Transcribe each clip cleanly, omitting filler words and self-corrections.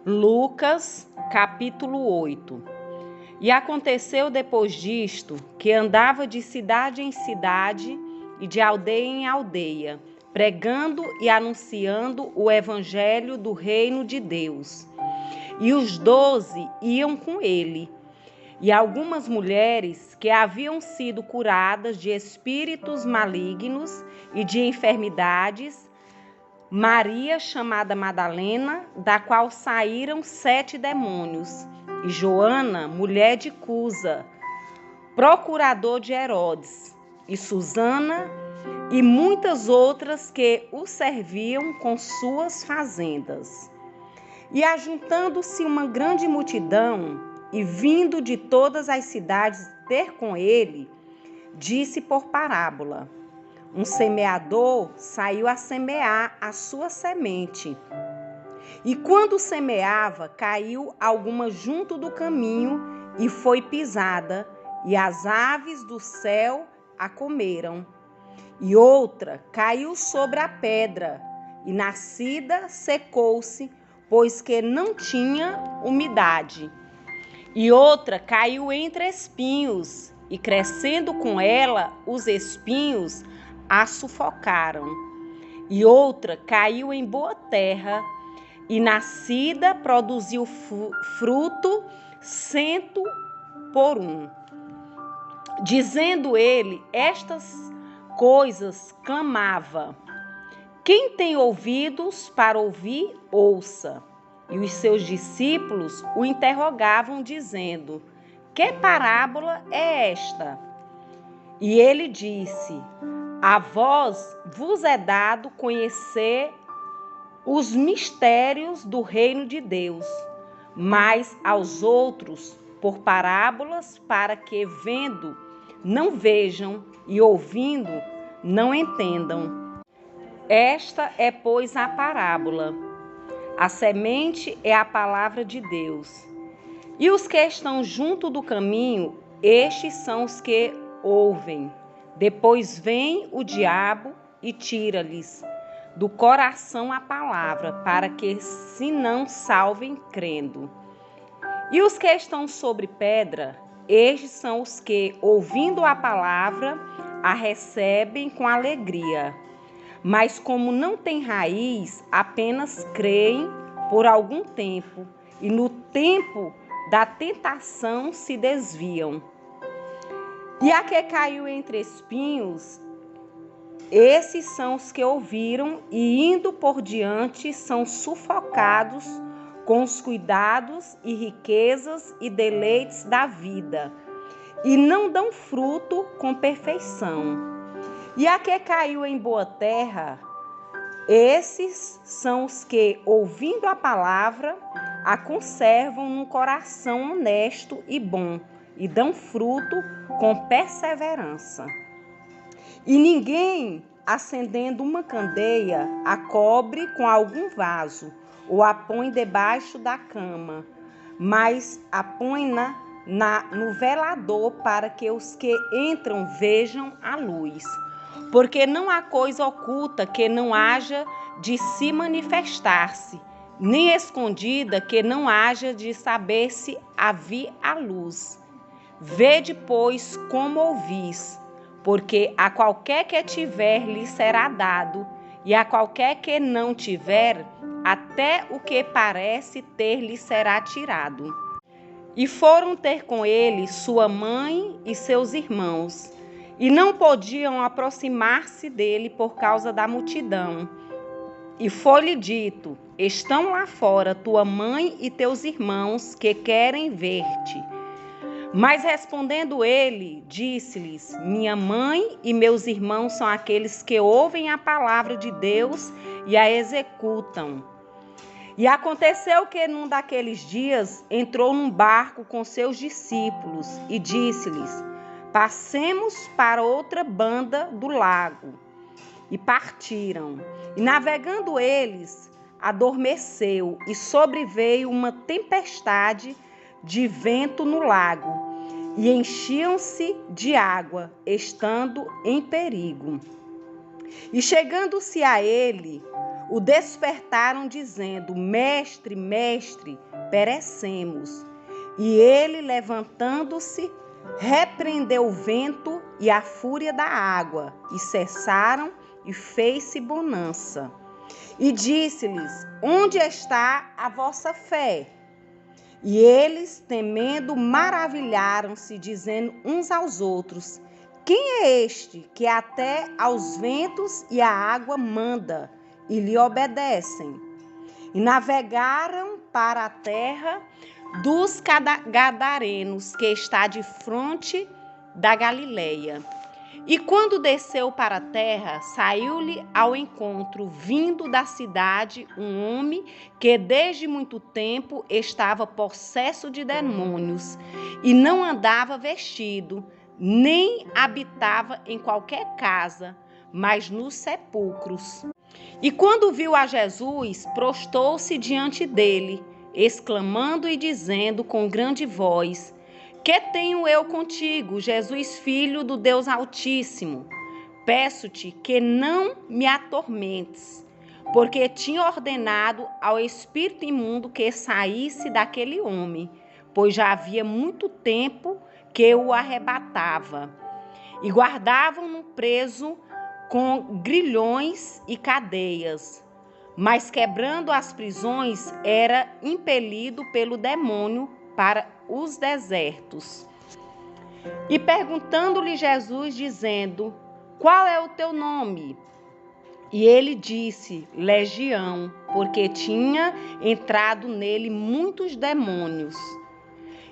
Lucas, capítulo 8. E aconteceu depois disto, que andava de cidade em cidade e de aldeia em aldeia, pregando e anunciando o evangelho do reino de Deus. E os 12 iam com ele. E algumas mulheres que haviam sido curadas de espíritos malignos e de enfermidades, Maria, chamada Madalena, da qual saíram 7 demônios, e Joana, mulher de Cusa, procurador de Herodes, e Susana, e muitas outras que o serviam com suas fazendas. E ajuntando-se uma grande multidão, e vindo de todas as cidades ter com ele, disse por parábola: um semeador saiu a semear a sua semente. E quando semeava, caiu alguma junto do caminho e foi pisada, e as aves do céu a comeram. E outra caiu sobre a pedra, e nascida secou-se, pois que não tinha umidade. E outra caiu entre espinhos, e crescendo com ela, os espinhos a sufocaram. E outra caiu em boa terra, e nascida produziu fruto 100 por 1. Dizendo ele estas coisas, clamava: quem tem ouvidos para ouvir, ouça. E os seus discípulos o interrogavam, dizendo: que parábola é esta? E ele disse: a vós vos é dado conhecer os mistérios do reino de Deus, mas aos outros por parábolas, para que vendo não vejam e ouvindo não entendam. Esta é, pois, a parábola. A semente é a palavra de Deus. E os que estão junto do caminho, estes são os que ouvem. Depois vem o diabo e tira-lhes do coração a palavra, para que se não salvem crendo. E os que estão sobre pedra, estes são os que, ouvindo a palavra, a recebem com alegria. Mas como não têm raiz, apenas creem por algum tempo, e no tempo da tentação se desviam. E a que caiu entre espinhos, esses são os que ouviram e, indo por diante, são sufocados com os cuidados e riquezas e deleites da vida, e não dão fruto com perfeição. E a que caiu em boa terra, esses são os que, ouvindo a palavra, a conservam num coração honesto e bom, e dão fruto com perseverança. E ninguém, acendendo uma candeia, a cobre com algum vaso, ou a põe debaixo da cama, mas a põe no velador, para que os que entram vejam a luz. Porque não há coisa oculta que não haja de se manifestar-se, nem escondida que não haja de saber-se a vir à luz. Vede, pois, como ouvis, porque a qualquer que tiver lhe será dado, e a qualquer que não tiver, até o que parece ter lhe será tirado. E foram ter com ele sua mãe e seus irmãos, e não podiam aproximar-se dele por causa da multidão. E foi-lhe dito: estão lá fora tua mãe e teus irmãos, que querem ver-te. Mas respondendo ele, disse-lhes: minha mãe e meus irmãos são aqueles que ouvem a palavra de Deus e a executam. E aconteceu que num daqueles dias entrou num barco com seus discípulos e disse-lhes: passemos para outra banda do lago. E partiram. E navegando eles, adormeceu, e sobreveio uma tempestade de vento no lago, e enchiam-se de água, estando em perigo. E chegando-se a ele, o despertaram, dizendo: Mestre, mestre, perecemos. E ele, levantando-se, repreendeu o vento e a fúria da água, e cessaram, e fez-se bonança. E disse-lhes: Onde está a vossa fé? E eles, temendo, maravilharam-se, dizendo uns aos outros: Quem é este que até aos ventos e à água manda, e lhe obedecem? E navegaram para a terra dos Gadarenos, que está de fronte da Galileia. E quando desceu para a terra, saiu-lhe ao encontro, vindo da cidade, um homem que desde muito tempo estava possesso de demônios, e não andava vestido, nem habitava em qualquer casa, mas nos sepulcros. E quando viu a Jesus, prostou-se diante dele, exclamando e dizendo com grande voz: Que tenho eu contigo, Jesus, Filho do Deus Altíssimo? Peço-te que não me atormentes, porque tinha ordenado ao espírito imundo que saísse daquele homem, pois já havia muito tempo que o arrebatava. E guardavam-no preso com grilhões e cadeias, mas quebrando as prisões, era impelido pelo demônio para os desertos. E perguntando-lhe Jesus, dizendo: Qual é o teu nome? E ele disse: Legião, porque tinha entrado nele muitos demônios.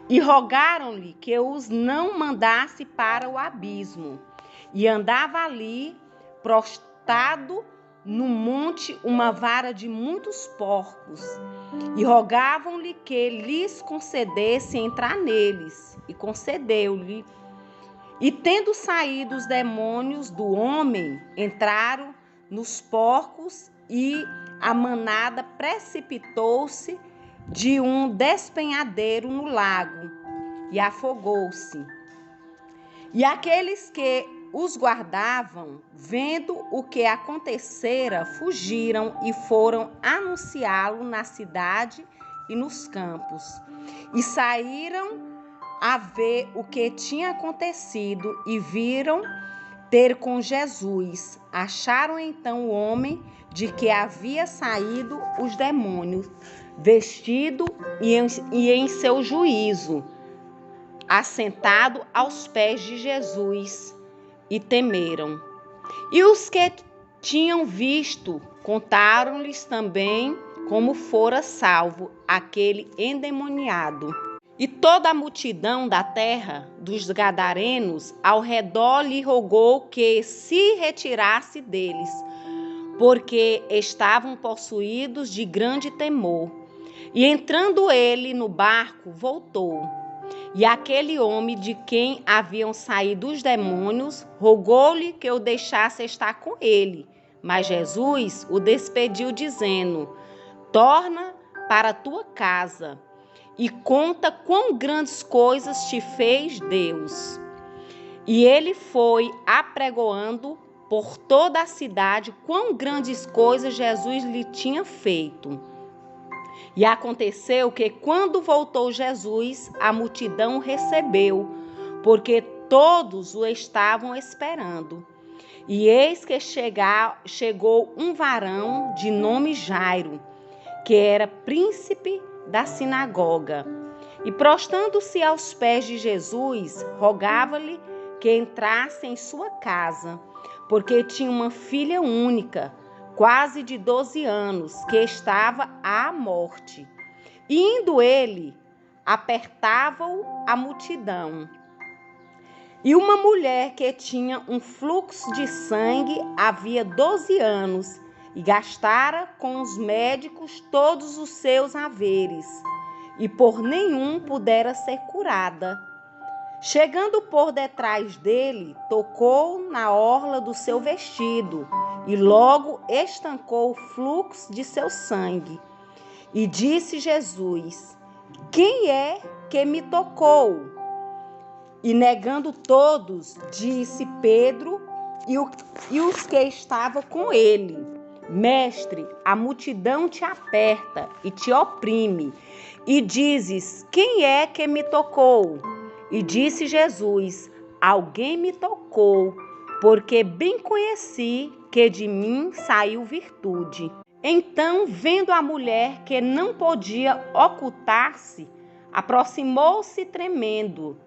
E rogaram-lhe que os não mandasse para o abismo. E andava ali, prostrado no monte, uma vara de muitos porcos. E rogavam-lhe que lhes concedesse entrar neles. E concedeu-lhe. E tendo saído os demônios do homem, entraram nos porcos, e a manada precipitou-se de um despenhadeiro no lago, e afogou-se. E aqueles que os guardavam, vendo o que acontecera, fugiram e foram anunciá-lo na cidade e nos campos. E saíram a ver o que tinha acontecido e viram ter com Jesus. Acharam então o homem de que havia saído os demônios, vestido e em seu juízo, assentado aos pés de Jesus, e temeram. E os que tinham visto contaram-lhes também como fora salvo aquele endemoniado. E toda a multidão da terra dos Gadarenos ao redor lhe rogou que se retirasse deles, porque estavam possuídos de grande temor. E entrando ele no barco, voltou. E aquele homem de quem haviam saído os demônios rogou-lhe que o deixasse estar com ele. Mas Jesus o despediu, dizendo: Torna para a tua casa e conta quão grandes coisas te fez Deus. E ele foi apregoando por toda a cidade quão grandes coisas Jesus lhe tinha feito. E aconteceu que, quando voltou Jesus, a multidão o recebeu, porque todos o estavam esperando. E eis que chegou um varão de nome Jairo, que era príncipe da sinagoga. E prostrando-se aos pés de Jesus, rogava-lhe que entrasse em sua casa, porque tinha uma filha única, quase de 12 anos, que estava à morte. E indo ele, apertava-o a multidão. E uma mulher que tinha um fluxo de sangue havia 12 anos, e gastara com os médicos todos os seus haveres, e por nenhum pudera ser curada. Chegando por detrás dele, tocou na orla do seu vestido, e logo estancou o fluxo de seu sangue. E disse Jesus: Quem é que me tocou? E negando todos, disse Pedro e os que estavam com ele: Mestre, a multidão te aperta e te oprime, e dizes: quem é que me tocou? E disse Jesus: alguém me tocou, porque bem conheci que de mim saiu virtude. Então, vendo a mulher que não podia ocultar-se, aproximou-se tremendo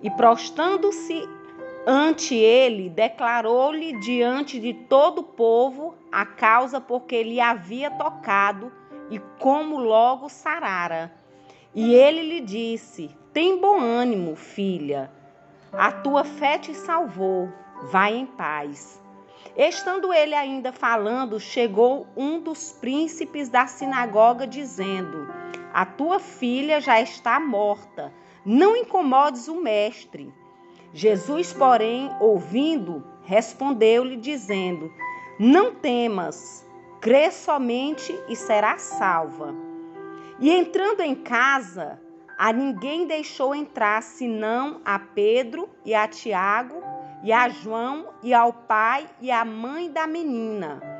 e, prostrando-se ante ele, declarou-lhe diante de todo o povo a causa porque lhe havia tocado e como logo sarara. E ele lhe disse: tem bom ânimo, filha, a tua fé te salvou, vai em paz. Estando ele ainda falando, chegou um dos príncipes da sinagoga, dizendo: a tua filha já está morta, não incomodes o mestre. Jesus, porém, ouvindo, respondeu-lhe, dizendo: não temas, crê somente e serás salva. E entrando em casa, a ninguém deixou entrar, senão a Pedro e a Tiago, e a João, e ao pai e à mãe da menina.